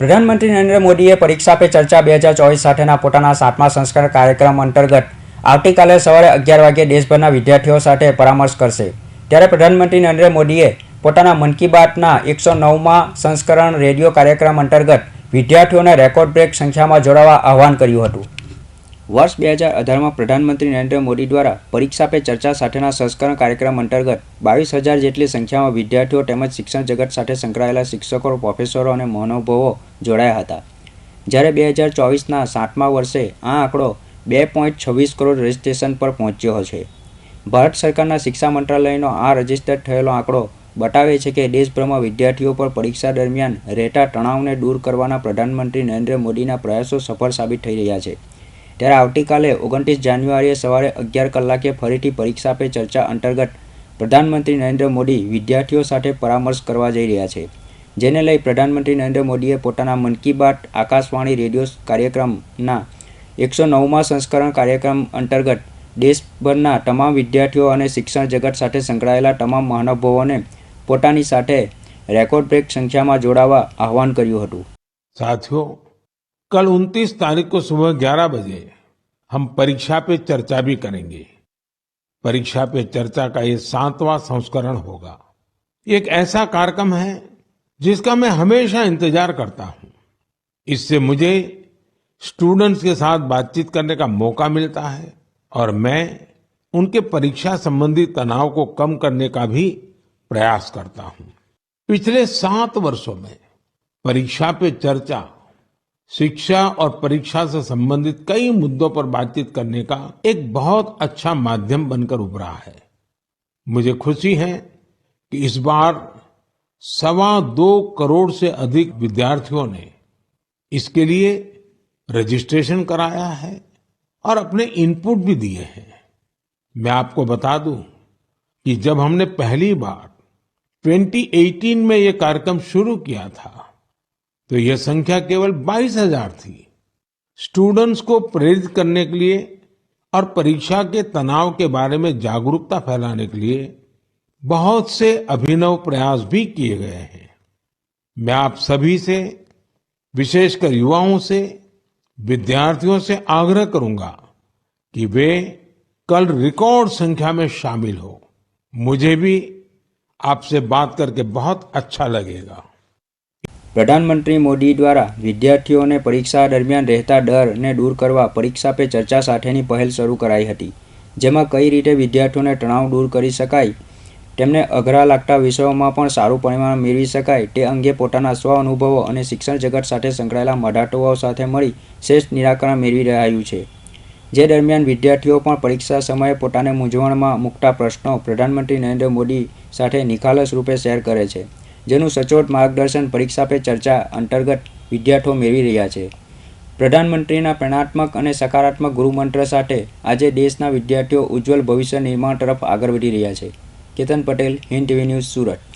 પ્રધાનમંત્રી નરેન્દ્ર મોદીએ પરીક્ષા પે ચર્ચા 2024 સાથેના પોતાના 7મા સંસ્કરણ કાર્યક્રમ અંતર્ગત આવતીકાલે સવારે 11 વાગ્યે દેશભરના વિદ્યાર્થીઓ સાથે પરામર્શ કરશે। ત્યારે પ્રધાનમંત્રી નરેન્દ્ર મોદીએ પોતાના મન કી બાતના 109મા સંસ્કરણ રેડિયો કાર્યક્રમ અંતર્ગત વિદ્યાર્થીઓને રેકોર્ડ બ્રેક સંખ્યામાં જોડાવા આહ્વાન કર્યું હતું। વર્ષ 2018માં પ્રધાનમંત્રી નરેન્દ્ર મોદી દ્વારા પરીક્ષા પે ચર્ચા સાથેના સંસ્કરણ કાર્યક્રમ અંતર્ગત 22,000 જેટલી સંખ્યામાં વિદ્યાર્થીઓ તેમજ શિક્ષણ જગત સાથે સંકળાયેલા શિક્ષકો, પ્રોફેસરો અને મહાનુભાવો જોડાયા હતા। જ્યારે 2024ના 7મા વર્ષે આ આંકડો 2.26 કરોડ રજિસ્ટ્રેશન પર પહોંચ્યો છે। ભારત સરકારના શિક્ષા મંત્રાલયનો આ રજિસ્ટર થયેલો આંકડો બતાવે છે કે દેશભરમાં વિદ્યાર્થીઓ પર પરીક્ષા દરમિયાન રહેતા તણાવને દૂર કરવાના પ્રધાનમંત્રી નરેન્દ્ર મોદીના પ્રયાસો સફળ સાબિત થઈ રહ્યા છે। ત્યારે આવતીકાલે 29 જાન્યુઆરીએ સવારે 11 કલાકે ફરીથી પરીક્ષા પે ચર્ચા અંતર્ગત પ્રધાનમંત્રી નરેન્દ્ર મોદી વિદ્યાર્થીઓ સાથે પરામર્શ કરવા જઈ રહ્યા છે, જેને લઈ પ્રધાનમંત્રી નરેન્દ્ર મોદીએ પોતાના મન કી બાત આકાશવાણી રેડિયો કાર્યક્રમના 109મા સંસ્કરણ કાર્યક્રમ અંતર્ગત દેશભરના તમામ વિદ્યાર્થીઓ અને શિક્ષણ જગત સાથે સંકળાયેલા તમામ મહાનુભાવોને પોતાની સાથે રેકોર્ડ બ્રેક સંખ્યામાં જોડાવા આહ્વાન કર્યું હતું। साथियों, कल 29 तारीख को सुबह 11 बजे हम परीक्षा पे चर्चा भी करेंगे। परीक्षा पे चर्चा का ये 7वां संस्करण होगा। ये एक ऐसा कार्यक्रम है जिसका मैं हमेशा इंतजार करता हूँ। इससे मुझे स्टूडेंट्स के साथ बातचीत करने का मौका मिलता है और मैं उनके परीक्षा संबंधी तनाव को कम करने का भी प्रयास करता हूँ। पिछले 7 वर्षों में परीक्षा पे चर्चा शिक्षा और परीक्षा से संबंधित कई मुद्दों पर बातचीत करने का एक बहुत अच्छा माध्यम बनकर उभरा है। मुझे खुशी है कि इस बार 2.25 करोड़ से अधिक विद्यार्थियों ने इसके लिए रजिस्ट्रेशन कराया है और अपने इनपुट भी दिए हैं। मैं आपको बता दूं कि जब हमने पहली बार 2018 में ये कार्यक्रम शुरू किया था तो यह संख्या केवल 22,000 थी। स्टूडेंट्स को प्रेरित करने के लिए और परीक्षा के तनाव के बारे में जागरूकता फैलाने के लिए बहुत से अभिनव प्रयास भी किए गए हैं। मैं आप सभी से, विशेषकर युवाओं से, विद्यार्थियों से आग्रह करूंगा कि वे कल रिकॉर्ड संख्या में शामिल हो। मुझे भी आपसे बात करके बहुत अच्छा लगेगा। પ્રધાનમંત્રી મોદી દ્વારા વિદ્યાર્થીઓને પરીક્ષા દરમિયાન રહેતા ડરને દૂર કરવા પરીક્ષા પે ચર્ચા સાથેની પહેલ શરૂ કરાઈ હતી, જેમાં કઈ રીતે વિદ્યાર્થીઓને તણાવ દૂર કરી શકાય, તેમને અઘરા લાગતા વિષયોમાં પણ સારું પરિણામ મેળવી શકાય તે અંગે પોતાના સ્વ અનુભવો અને શિક્ષણ જગત સાથે સંકળાયેલા મહાનુભાવો સાથે મળી શ્રેષ્ઠ નિરાકરણ મેળવી રહ્યું છે। જે દરમિયાન વિદ્યાર્થીઓ પણ પરીક્ષા સમયે પોતાને મૂંઝવણમાં મૂકતા પ્રશ્નો પ્રધાનમંત્રી નરેન્દ્ર મોદી સાથે નિખાલસ રૂપે શેર કરે છે, જેનું સચોટ માર્ગદર્શન પરીક્ષા પે ચર્ચા અંતર્ગત વિદ્યાર્થીઓ મેળવી રહ્યા છે। પ્રધાનમંત્રીના પ્રેરણાત્મક અને સકારાત્મક ગુરુમંત્ર સાથે આજે દેશના વિદ્યાર્થીઓ ઉજ્જવળ ભવિષ્ય નિર્માણ તરફ આગળ વધી રહ્યા છે। Ketan Patel, Hind TV news, Surat.